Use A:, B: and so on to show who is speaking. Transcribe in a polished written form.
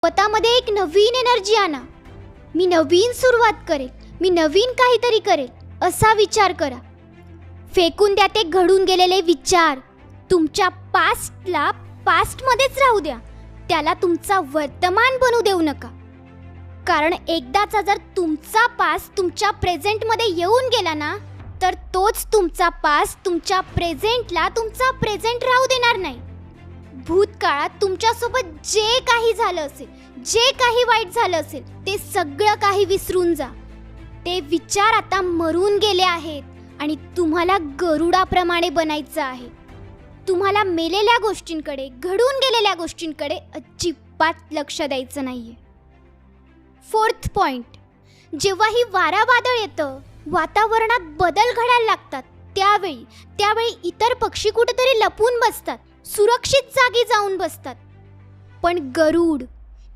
A: स्वतःमध्ये एक नवीन एनर्जी आणा. मी नवीन सुरुवात करेल, मी नवीन काहीतरी करेल असा विचार करा. फेकून द्या ते घडून गेलेले विचार. तुमच्या पास्टला पास्टमध्येच राहू द्या. त्याला तुमचा वर्तमान बनू देऊ नका. कारण एकदाचा जर तुमचा पास्ट तुमच्या प्रेझेंटमध्ये येऊन गेला ना, तर तोच तुमचा पास्ट तुमच्या प्रेझेंटला तुमचा प्रेझेंट राहू देणार नाही. भूतकाळात तुमच्यासोबत जे काही झालं असेल, जे काही वाईट झालं असेल, ते सगळं काही विसरून जा. ते विचार आता मरून गेले आहेत आणि तुम्हाला गरुडाप्रमाणे बनायचं आहे. तुम्हाला मेलेल्या गोष्टींकडे, घडून गेलेल्या गोष्टींकडे अजिबात लक्ष द्यायचं नाहीये. 4th पॉइंट, जेव्हा ही वादळ येतं, वातावरणात बदल घडायला लागतात, त्यावेळी इतर पक्षी कुठेतरी लपून बसतात, सुरक्षित जागी जाऊन बसतात. पण गरुड